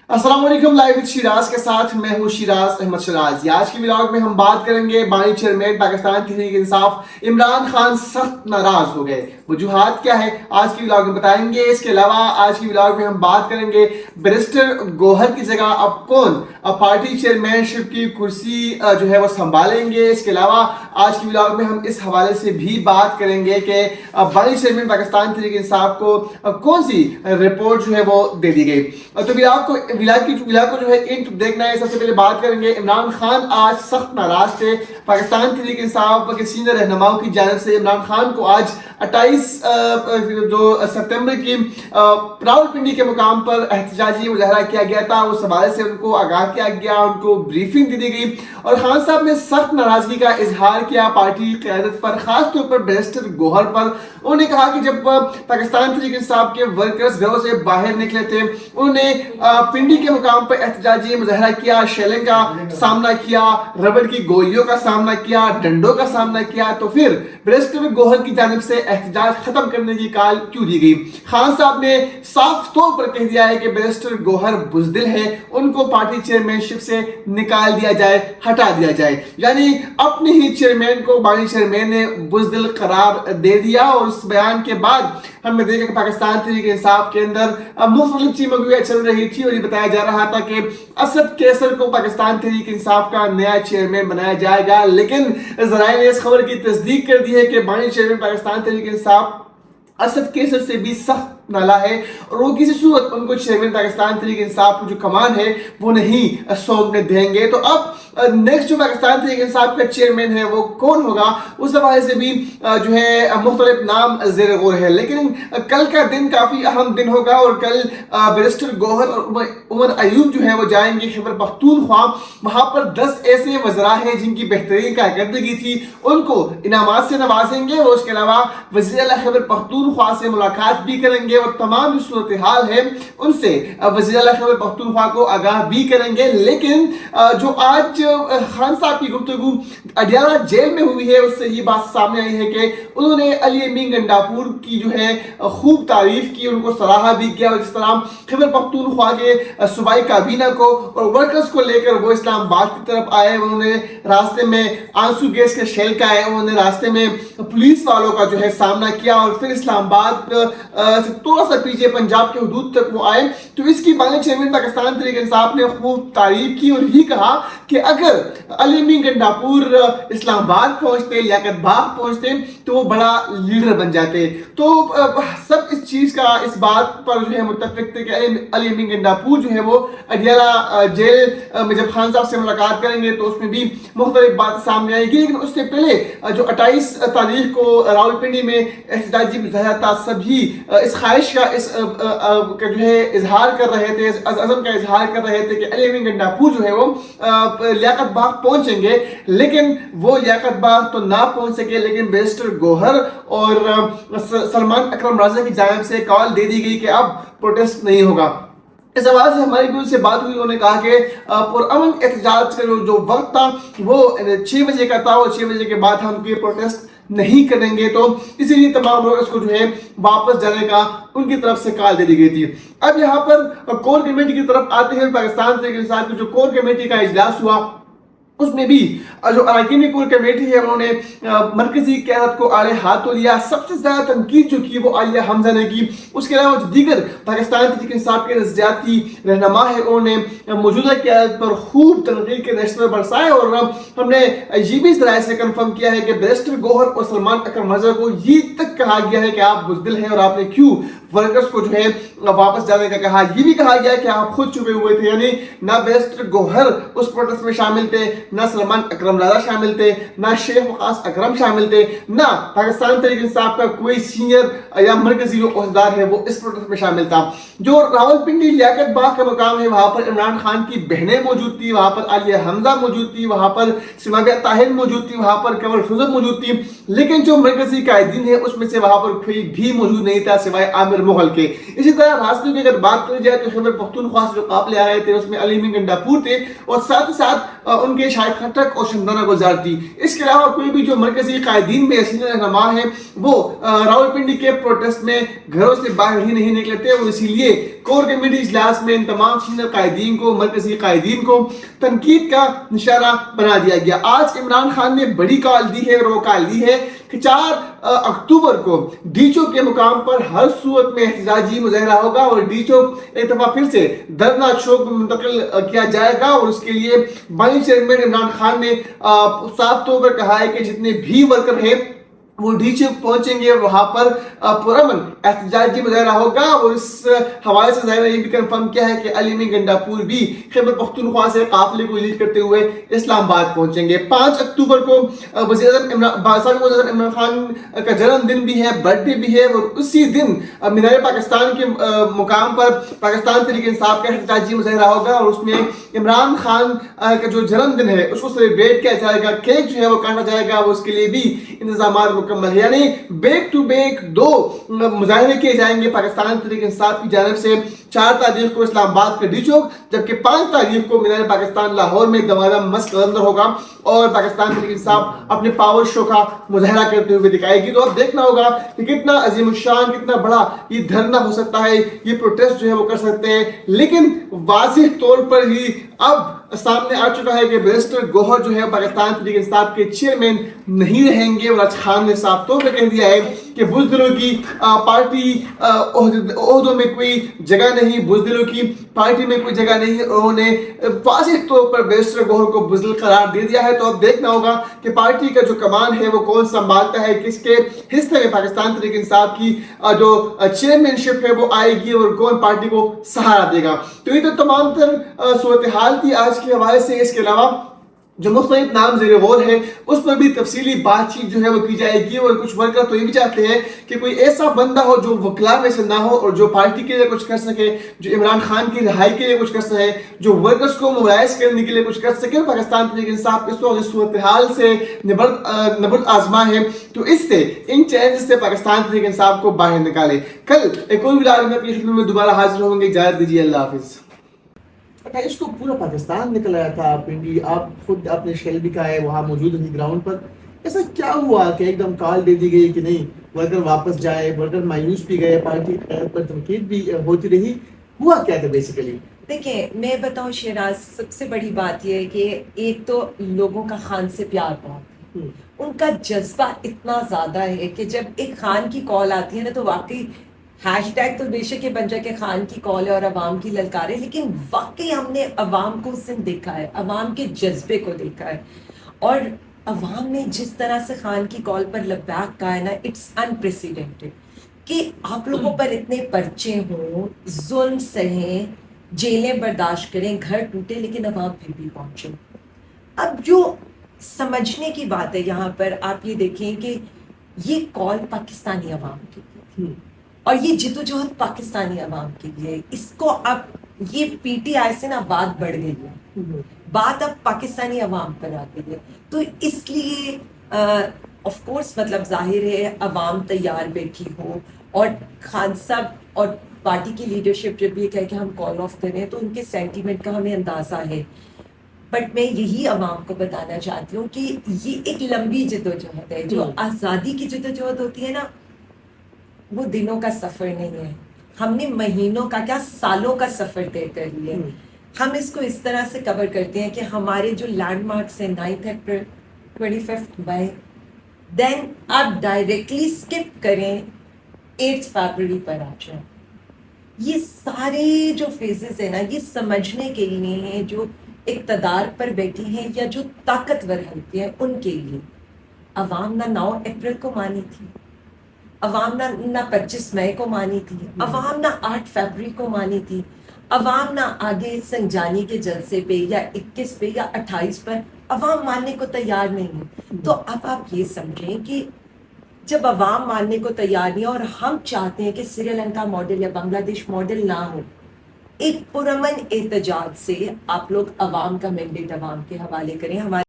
अस्सलाम वालेकुम। Live with Siraj के साथ मैं हूँ शिराज अहमद शराज। आज की व्लॉग में हम बात करेंगे बानी चेयरमैन पाकिस्तान तहरीक इंसाफ इमरान खान सख्त नाराज हो गए। वजूहात क्या है आज की व्लॉग में बताएंगे। इसके अलावा आज की व्लॉग में हम बात करेंगे बैरिस्टर गौहर की जगह अब कौन पार्टी चेयरमैनशिप की कुर्सी जो है वो संभालेंगे। इसके अलावा आज की व्लॉग में हम इस हवाले से भी बात करेंगे कि बानी चेयरमैन पाकिस्तान तहरीक इंसाफ को कौन सी रिपोर्ट जो है वो दे दी गई। तो व्लॉग को जो है इंट देखना है। सबसे पहले बात करेंगे इमरान खान आज सख्त नाराज थे। पाकिस्तान तहरीक इंसाफ के सीनियर रहनुमाओं की जानिब से इमरान खान को आज 28 सितंबर की रावलपिंडी के मुकाम पर एहतजाजी मुजाहरा किया गया था। उस हवाले से उनको आगाह किया गया, उनको ब्रीफिंग दी गई और खान साहब ने सख्त नाराजगी का इजहार किया पार्टी क़यादत पर, खास तौर पर बैरिस्टर गौहर पर। उन्होंने कहा कि जब पाकिस्तान तहरीक इंसाफ के वर्कर्स घरों से बाहर निकले थे, उन्होंने पिंडी के मुकाम पर एहतजाजी मुजाहरा किया, शेलिंग का सामना किया, रबड़ की गोलियों का सामना किया, डंडों का सामना किया, तो फिर बैरिस्टर गौहर की जानिब से एहतजाज खत्म करने की कॉल क्यों दी गई। खान साहब ने साफ तौर पर कह दिया है कि बैरिस्टर गौहर बुजदिल है, उनको पार्टी चेयरमैनशिप से निकाल दिया जाए, हटा दिया जाए। यानी अपने ही चेयरमैन को बानी चेयरमैन ने बुजदिल करार दे दिया। और उस बयान के बाद हमने देखा कि पाकिस्तान तहरीक इंसाफ के अंदर मुख्तलिफ चीमगुइयां चल रही थी और ये बताया जा रहा था कि असद कैसर को पाकिस्तान तहरीक इंसाफ का नया चेयरमैन बनाया जाएगा। लेकिन ज़राए ने इस खबर की तस्दीक कर दी है कि बानी चेयरमैन पाकिस्तान तहरीक इंसाफ असद कैसर से भी सख्त नाला है और वो किसी सूरत उनको चेयरमैन पाकिस्तान तहरीक इंसाफ की जो कमान है वो नहीं सौंपने देंगे। तो अब नेक्स्ट जो पाकिस्तान तहरीक इंसाफ का चेयरमैन है वो कौन होगा, उस हवाले से भी जो है मुख्तलिफ नाम ज़ेर गौर है। लेकिन कल का दिन काफ़ी अहम दिन होगा और कल बैरिस्टर गौहर और उमर अयूब जो है वो जाएंगे खैबर पख्तूनख्वा। वहाँ पर 10 ऐसे वज़रा हैं जिनकी बेहतरीन कारकर्दगी थी, उनको इनामात से नवाजेंगे और उसके अलावा वज़ीर आला खैबर पख्तूनख्वा से मुलाकात भी करेंगे और तमाम जो सूरत हाल है उनसे वज़ीर आला खैबर पख्तूनख्वा को आगाह भी करेंगे। लेकिन जो आज खान साहब की गुफ्तगू अडियाला जेल में हुई है उससे ये बात सामने आई है कि उन्होंने अली अमीन गंडापुर की जो है खूब तारीफ की, उनको सराहा भी किया। और इस तरह खैबर पख्तूनख्वा के सूबाई काबीना को और वर्कर्स को लेकर वो इस्लामाबाद की तरफ आए। उन्होंने रास्ते में आंसू गैस के शेल का है, उन्होंने रास्ते में पुलिस वालों का जो है सामना किया और फिर इस्लामाबाद से थोड़ा सा पीछे पंजाब के हदूद तक वो आए। तो इसकी बानी चेयरमैन पाकिस्तान तहरीक इंसाफ ने खूब तारीफ की और ये कहा कि अगर अली अमीन गंडापुर इस्लामाबाद पहुंचते, लियाकत बाग पहुंचते तो वो बड़ा लीडर बन जाते। तो सब इस चीज का इस बात पर जो है मुत्तफिक थे कि अली अमीन गंडापुर जो है वो अडियाला जेल में जब खान साहब से मुलाकात करेंगे तो उसमें भी मुख्तलिफ बात सामने आएगी। लेकिन उससे पहले जो 28 तारीख को रावलपिंडी में एहतजाजी मुजाहरा था, सभी इस ख्वाहिश का जो है इजहार कर रहे थे, इस अज़म का इजहार कर रहे थे कि अली अमीन गंडापुर जो है वो लियाकत बाग पहुंचेंगे। लेकिन वो लियाकत बाग तो ना पहुंच सके, लेकिन बैरिस्टर गौहर और सलमान अकरम राजा की जानिब से कॉल दे दी गई कि अब प्रोटेस्ट नहीं होगा। इस हवाले से हमारी भी उनसे बात हुई, उन्होंने कहा कि पुरअमन एहतजाज का जो वक्त था वो 6 बजे का था और 6 बजे के बाद हम ये प्रोटेस्ट नहीं करेंगे। तो इसीलिए तमाम लोग इसको जो है वापस जाने का उनकी तरफ से कॉल दे दी गई थी। अब यहाँ पर कोर कमेटी की तरफ आते हैं। पाकिस्तान तहरीक इंसाफ की जो कोर कमेटी का इजलास हुआ उसमें भी जो अरकानी कोर कमेटी है उन्होंने मरकजी क़यादत को आड़े हाथ तो लिया। सबसे ज्यादा तनकीद जो की वो आलिया हमजा ने की। उसके अलावा जो दीगर पाकिस्तान तहरीक इंसाफ के नज़रियाती रहनुमा है उन्होंने मौजूदा क़यादत पर खूब तनकीद के नशरे बरसाए और हमने ये भी ज़राए से कन्फर्म किया है कि बैरिस्टर गौहर और सलमान अकरम रज़ा को ये तक कहा गया है कि आप बुज़दिल हैं और आपने क्यों वर्कर्स को जो है वापस जाने का कहा। ये भी कहा गया कि आप खुद छुपे हुए थे, यानी ना बैरिस्टर गौहर उस प्रोटेस्ट में शामिल थे, ना सलमान अकरम राजा शामिल थे, ना शेख वकास अकरम शामिल थे, ना पाकिस्तान तहरीक इंसाफ का कोई सीनियर या मरकजी जो ओहदेदार है वो इस प्रोटेस्ट में शामिल था। जो रावलपिंडी लियाकत बाग का मुकाम है वहां पर इमरान खान की बहनें मौजूद थी, वहां पर आलिया हमजा मौजूद थी, वहां पर सिमाबिया ताहिर मौजूद थी, वहां पर कमर खुजर मौजूद थी। लेकिन जो मरकजी कायदीन है उसमें से वहां पर कोई भी मौजूद नहीं था सिवाय आमिर मुगल के। इसी तरह रास्ते की अगर बात करी जाए तो खैबर पख्तूनख्वा से जो काफिले आ रहे थे उसमें अली अमीन गंडापुर थे और साथ ही साथ उनके शायद खटक और शमदाना गुलजार थी। इसके अलावा कोई भी जो मरकजी कायदीन में सीनियर रहनुमा है वो रावलपिंडी के प्रोटेस्ट में घरों से बाहर ही नहीं निकलते, वो इसीलिए कोर कमेटी इजलास में इन तमाम सीनियर कायदीन को, मरकजी कायदीन को तनकीद का निशाना बना दिया गया। आज इमरान खान ने बड़ी कॉल दी है और वो कॉल दी है कि 4 अक्टूबर को डी चौक के मुकाम पर हर सूरत में एहतजाजी मुजाहरा होगा और डी चौक एक दफा फिर से धरना चौक में मुंतकिल किया जाएगा। और उसके लिए बानी चेयरमैन इमरान खान ने साफ तौर पर कहा है कि जितने भी वर्कर हैं वो डी चौक पहुंचेंगे और वहां पर पुरअमन एहतजाजी मुजाहरा होगा। और इस हवाले से ज़ाहिर ये भी कंफर्म किया है कि अली गंडापुर भी खैबर पख्तूनख्वा से काफिले को लीड करते हुए इस्लामाबाद पहुंचेंगे। 5 अक्टूबर को वज़ीर-ए-आज़म इमरान खान का जन्मदिन भी है, बर्थडे भी है, और उसी दिन मीनार पाकिस्तान के मुकाम पर पाकिस्तान तहरीक इंसाफ का एहतजाजी मुजाहरा होगा और उसमें इमरान खान का जो जन्मदिन है उसको सेलिब्रेट किया जाएगा, केक जो है वो काटा जाएगा, वो उसके लिए भी इंतजाम मुकम्मल है। यानी बैक टू बैक 2 मुजाहरे किए जाएंगे पाकिस्तान तहरीक इंसाफ की जानिब से। 4 तारीख को इस्लामाबाद के डी चौक, जबकि 5 तारीख को मीनार पाकिस्तान लाहौर में दमादम मस्क अंदर होगा और पाकिस्तान तहरीक इंसाफ अपने पावर शो का मुजाहरा करते हुए दिखाएगी। तो अब देखना होगा कि कितना अजीम शान, कितना बड़ा ये धरना हो सकता है, ये प्रोटेस्ट जो है वो कर सकते हैं। लेकिन वाज़ेह तौर पर ही अब सामने आ चुका है कि बैरिस्टर गौहर जो है पाकिस्तान तहरीक इंसाफ के चेयरमैन नहीं रहेंगे। और आज खान ने साफ तौर पर कह दिया है कि बुज़दिलों की पार्टी ओहदों में कोई जगह नहीं, बुज़दिलों की पार्टी में कोई जगह नहीं। उन्होंने वाज़ेह तौर पर बैरिस्टर गौहर को बुज़दिल करार दे दिया है। तो अब देखना होगा कि पार्टी का जो कमान है वो कौन संभालता है, किसके हिस्से में पाकिस्तान तहरीक इंसाफ की जो चेयरमैनशिप है वो आएगी और कौन पार्टी को सहारा देगा। तो ये तो तमाम तर सूरत हाल थी आज के हवाले से। इसके अलावा जो मुख्तलिफ नाम ज़ेर गौर है उस पर भी तफसीली बातचीत जो है वो की जाएगी। और कुछ वर्कर तो ये भी चाहते हैं कि कोई ऐसा बंदा हो जो वकला में से ना हो और जो पार्टी के लिए कुछ कर सके, जो इमरान खान की रिहाई के लिए कुछ कर सके, जो वर्कर्स को मोबाइज करने के लिए कुछ कर सके। पाकिस्तान तहरीक इंसाफ इस वक्त सूरत हाल से नबर्द आजमा है, तो इससे इन चैलेंज से पाकिस्तान तहरीक इंसाफ को बाहर निकाले। कल एक और व्लॉग में अपनी खिदमत में दोबारा हाजिर होंगे। इजाज़त दीजिए, अल्लाह हाफिज़। इसको पूरा पाकिस्तान निकल आया था पिंडी, आप खुद आपने शेल भी कहा है, वहाँ मौजूद रही ग्राउंड पर। ऐसा क्या हुआ कि एकदम कॉल दे दी गई कि नहीं वर्कर वापस जाए, वर्कर मायूस भी गए, पार्टी पर तनकीद भी होती रही, हुआ क्या था बेसिकली? देखिए मैं बताऊं शिराज, सबसे बड़ी बात यह है कि एक तो लोगों का खान से प्यार बहुत है, उनका जज्बा इतना ज़्यादा है कि जब एक खान की कॉल आती है ना तो वाकई हैशटैग तो बेशक ये बन जाए कि खान की कॉल है और अवाम की ललकार है, लेकिन वाकई हमने अवाम को उस दिन देखा है, अवाम के जज्बे को देखा है। और अवाम ने जिस तरह से खान की कॉल पर लब्बैक कहा है ना, इट्स अनप्रेसिडेंटेड कि आप लोगों पर इतने पर्चे हों, जुल्म सहें, जेलें बर्दाश्त करें, घर टूटे, लेकिन अवाम फिर भी पहुंचे। अब जो समझने की बात है यहाँ पर, आप ये देखें कि ये कॉल पाकिस्तानी अवाम की थी और ये जिद्दोजहद पाकिस्तानी अवाम के लिए। इसको अब ये पीटीआई से ना बात बढ़ गई है, बात अब पाकिस्तानी अवाम पर आ गई है। तो इसलिए ऑफ कोर्स मतलब जाहिर है अवाम तैयार बैठी हो और खान साहब और पार्टी की लीडरशिप जब भी कहे कि हम कॉल ऑफ करें तो उनके सेंटीमेंट का हमें अंदाज़ा है। बट मैं यही अवाम को बताना चाहती हूँ कि ये एक लंबी जिद्दोजहद है। जो आज़ादी की जिद्दोजहद होती है ना, वो दिनों का सफ़र नहीं है, हमने महीनों का क्या सालों का सफ़र तय कर लिया। हम इसको इस तरह से कवर करते हैं कि हमारे जो लैंडमार्क्स हैं 9 अप्रैल, 25 मई, देन आप डायरेक्टली स्किप करें 8 फरवरी पर आ जाए। ये सारे जो फेजेस हैं ना, ये समझने के लिए हैं जो इक़्तिदार पर बैठी हैं या जो ताकतवर होती हैं उनके लिए। अवाम ना 9 अप्रैल को मानी थी, अवाम ना 25 मई को मानी थी, अवाम ना 8 फरवरी को मानी थी, अवाम ना आगे संजानी के जलसे पे या 21 पे या 28 पर अवाम मानने को तैयार नहीं है। तो अब आप ये समझें कि जब अवाम मानने को तैयार नहीं है और हम चाहते हैं कि श्रीलंका मॉडल या बांग्लादेश मॉडल ना हो, एक पुरअमन एहतजाज से आप लोग अवाम का मैंडेट अवाम के हवाले करें। हमारे